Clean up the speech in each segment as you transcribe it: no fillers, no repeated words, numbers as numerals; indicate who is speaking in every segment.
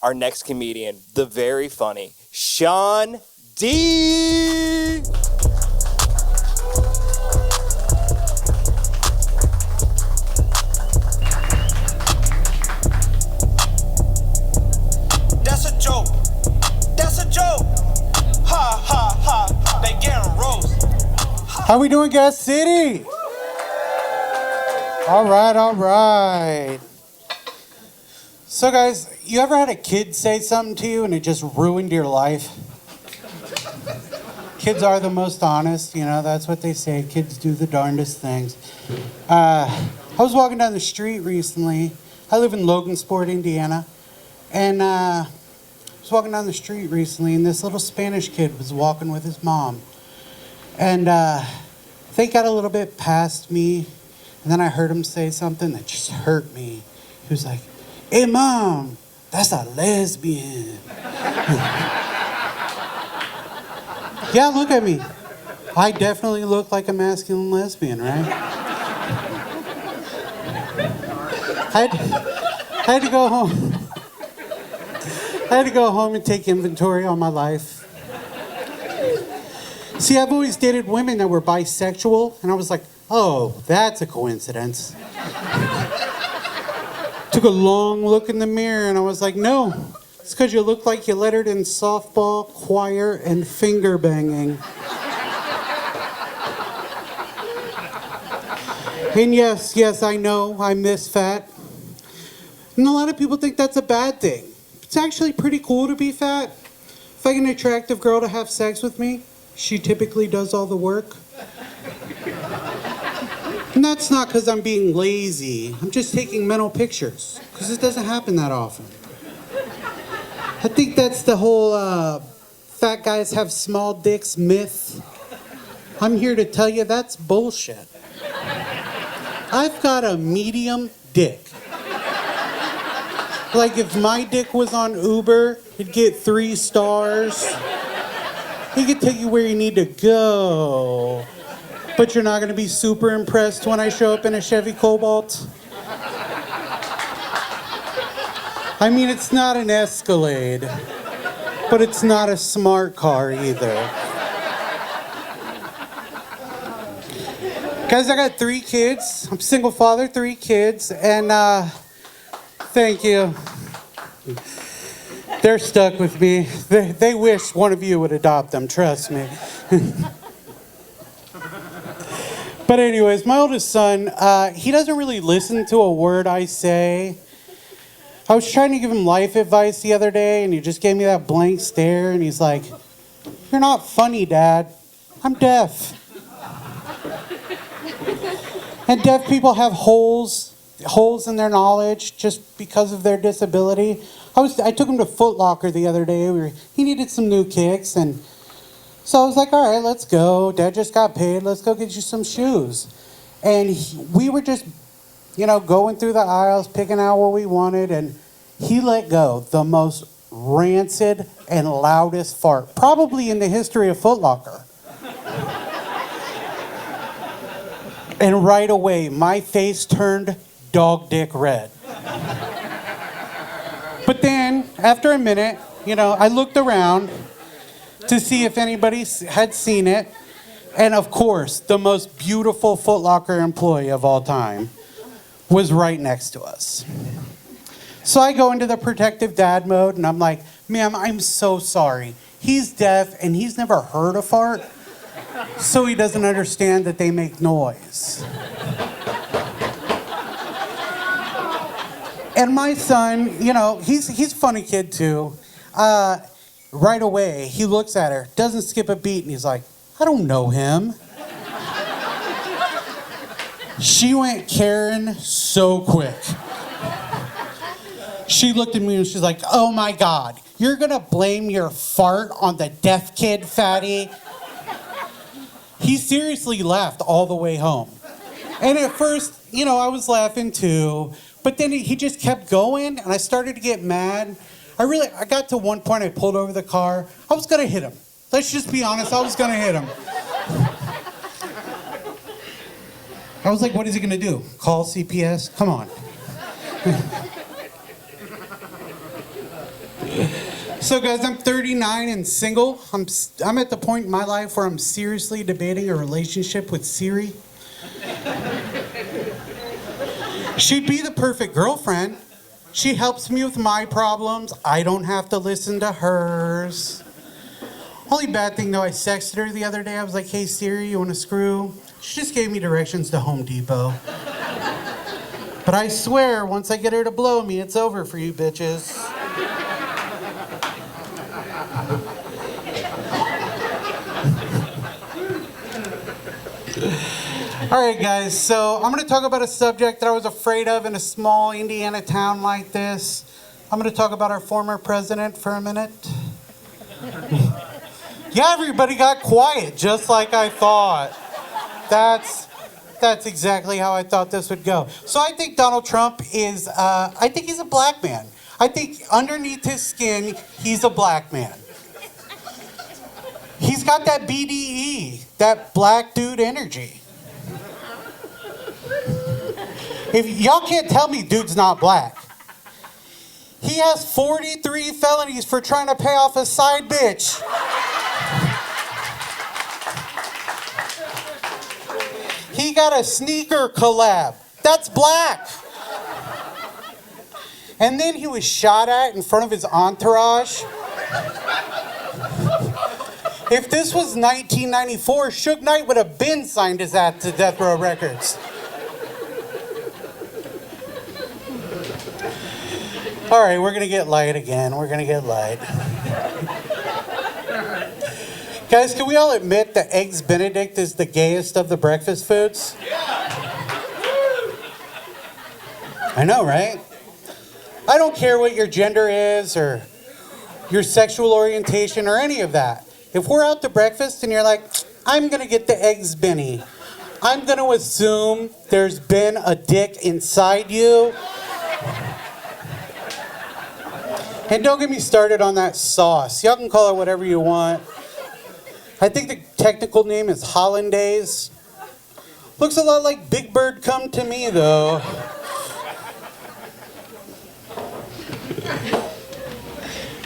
Speaker 1: our next comedian, the very funny Sean D.
Speaker 2: That's a joke. That's a joke. Ha ha ha. They getting roast.
Speaker 3: How we doing, Gas City? All right. So guys, you ever had a kid say something to you and it just ruined your life? Kids are the most honest, that's what they say. Kids do the darndest things. I was walking down the street recently. I live in Logansport, Indiana. And I was walking down the street recently and this little Spanish kid was walking with his mom. And they got a little bit past me. And then I heard him say something that just hurt me. He was like, "Hey, Mom, that's a lesbian." Yeah, look at me. I definitely look like a masculine lesbian, right? I had to go home. I had to go home and take inventory on my life. See, I've always dated women that were bisexual, and I was like, oh, that's a coincidence. Took a long look in the mirror, and I was like, no, it's because you look like you lettered in softball, choir, and finger banging. And yes, I know I'm this fat. And a lot of people think that's a bad thing. It's actually pretty cool to be fat. If I get an attractive girl to have sex with me, she typically does all the work. And that's not because I'm being lazy. I'm just taking mental pictures, because it doesn't happen that often. I think that's the whole fat guys have small dicks myth. I'm here to tell you that's bullshit. I've got a medium dick. Like if my dick was on Uber, it'd get 3 stars. He could take you where you need to go. But you're not going to be super impressed when I show up in a Chevy Cobalt. I mean, it's not an Escalade, but it's not a smart car either. Guys, I got 3 kids. I'm a single father, 3 kids, and thank you. They're stuck with me. They wish one of you would adopt them, trust me. But anyways, my oldest son, he doesn't really listen to a word I say. I was trying to give him life advice the other day, and he just gave me that blank stare, and he's like, "You're not funny, Dad. I'm deaf." And deaf people have holes in their knowledge just because of their disability. I took him to Foot Locker the other day. He needed some new kicks, and so I was like, all right, let's go. Dad just got paid. Let's go get you some shoes. And we were just, going through the aisles, picking out what we wanted, and he let go the most rancid and loudest fart, probably in the history of Foot Locker. And right away, my face turned dog dick red. But then, after a minute, I looked around to see if anybody had seen it. And of course, the most beautiful Foot Locker employee of all time was right next to us. So I go into the protective dad mode, and I'm like, "Ma'am, I'm so sorry. He's deaf, and he's never heard a fart, so he doesn't understand that they make noise." And my son, he's a funny kid too. Right away, he looks at her, doesn't skip a beat, and he's like, "I don't know him." She went Karen so quick. She looked at me and she's like, "Oh my God, you're gonna blame your fart on the deaf kid, fatty?" He seriously laughed all the way home. And at first, I was laughing too. But then he just kept going, and I started to get mad. I got to one point, I pulled over the car. I was going to hit him. Let's just be honest, I was going to hit him. I was like, what is he going to do? Call CPS? Come on. So guys, I'm 39 and single. I'm at the point in my life where I'm seriously debating a relationship with Siri. She'd be the perfect girlfriend. She helps me with my problems. I don't have to listen to hers. Only bad thing though, I sexted her the other day. I was like, hey Siri, you want a screw? She just gave me directions to Home Depot. But I swear, once I get her to blow me, it's over for you bitches. All right, guys, so I'm going to talk about a subject that I was afraid of in a small Indiana town like this. I'm going to talk about our former president for a minute. Yeah, everybody got quiet, just like I thought. That's exactly how I thought this would go. So I think Donald Trump is, I think he's a black man. I think underneath his skin, he's a black man. He's got that BDE, that black dude energy. If y'all can't tell me dude's not black. He has 43 felonies for trying to pay off a side bitch. He got a sneaker collab. That's black. And then he was shot at in front of his entourage. If this was 1994, Suge Knight would have been signed his ass to Death Row Records. All right, we're going to get light again. We're going to get light. Guys, can we all admit that Eggs Benedict is the gayest of the breakfast foods? I know, right? I don't care what your gender is or your sexual orientation or any of that. If we're out to breakfast and you're like, I'm going to get the Eggs Benny, I'm going to assume there's been a dick inside you. And don't get me started on that sauce. Y'all can call it whatever you want. I think the technical name is Hollandaise. Looks a lot like Big Bird Come to Me, though.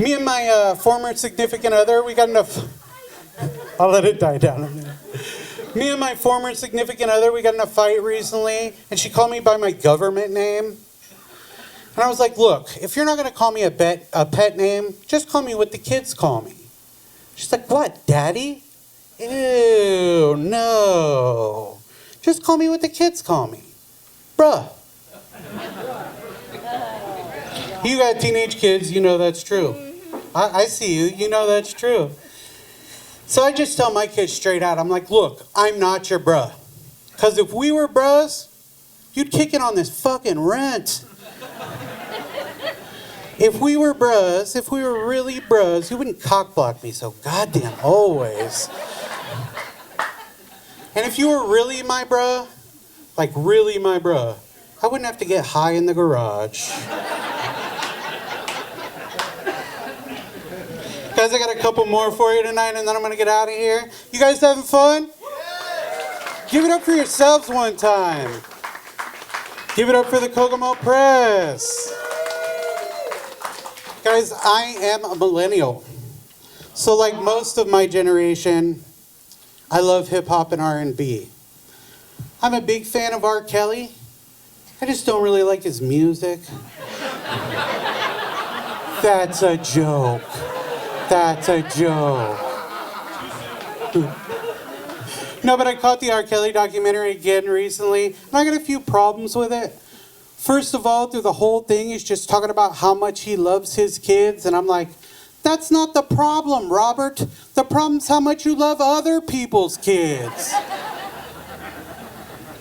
Speaker 3: Me and my former significant other, we got enough... I'll let it die down a minute. Me and my former significant other, we got in a fight recently, and she called me by my government name. And I was like, look, if you're not going to call me a pet name, just call me what the kids call me. She's like, what, Daddy? Ew, no. Just call me what the kids call me. Bruh. You got teenage kids, you know that's true. I see you, you know that's true. So I just tell my kids straight out, I'm like, look, I'm not your bruh. Because if we were bruhs, you'd kick in on this fucking rent. If we were bruhs, if we were really bruhs, you wouldn't cockblock me so goddamn always. And if you were really my bruh, like really my bruh, I wouldn't have to get high in the garage. Guys, I got a couple more for you tonight and then I'm gonna get out of here. You guys having fun? Give it up for yourselves one time. Give it up for the Kokomo Press. Guys, I am a millennial. So like most of my generation, I love hip-hop and R&B. I'm a big fan of R. Kelly. I just don't really like his music. That's a joke. That's a joke. No, but I caught the R. Kelly documentary again recently, and I got a few problems with it. First of all, through the whole thing, he's just talking about how much he loves his kids, and I'm like, that's not the problem, Robert. The problem's how much you love other people's kids.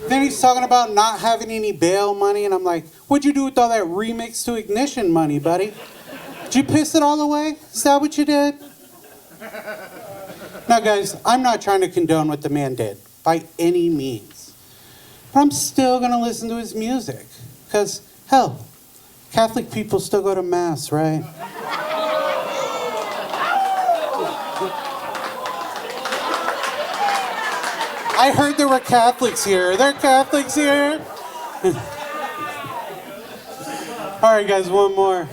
Speaker 3: Then he's talking about not having any bail money, and I'm like, what'd you do with all that remix to Ignition money, buddy? Did you piss it all away? Is that what you did? Now, guys, I'm not trying to condone what the man did, by any means. But I'm still going to listen to his music. Because, hell, Catholic people still go to Mass, right? I heard there were Catholics here. Are there Catholics here? All right, guys, one more.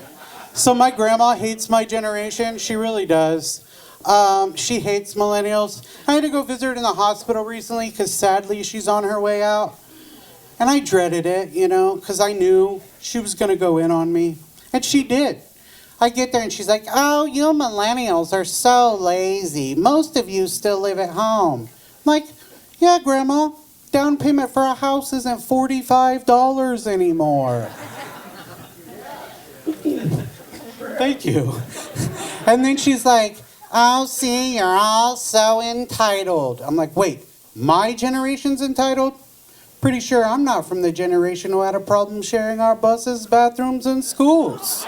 Speaker 3: So my grandma hates my generation. She really does. She hates millennials. I had to go visit her in the hospital recently because sadly she's on her way out. And I dreaded it, because I knew she was going to go in on me. And she did. I get there and she's like, oh, you millennials are so lazy. Most of you still live at home. I'm like, yeah, Grandma, down payment for a house isn't $45 anymore. Thank you. And then she's like, oh, see, you're all so entitled. I'm like, wait, my generation's entitled? Pretty sure I'm not from the generation who had a problem sharing our buses, bathrooms, and schools.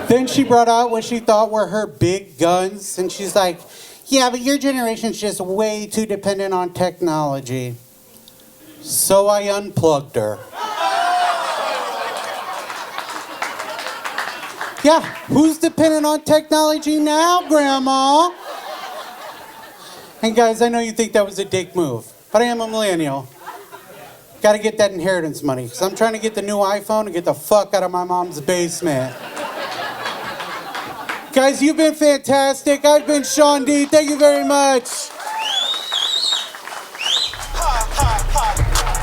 Speaker 3: Then she brought out what she thought were her big guns, and she's like, yeah, but your generation's just way too dependent on technology. So I unplugged her. Yeah, who's dependent on technology now, Grandma? And guys, I know you think that was a dick move, but I am a millennial. Gotta get that inheritance money, because I'm trying to get the new iPhone and get the fuck out of my mom's basement. Guys, you've been fantastic. I've been Sean D. Thank you very much.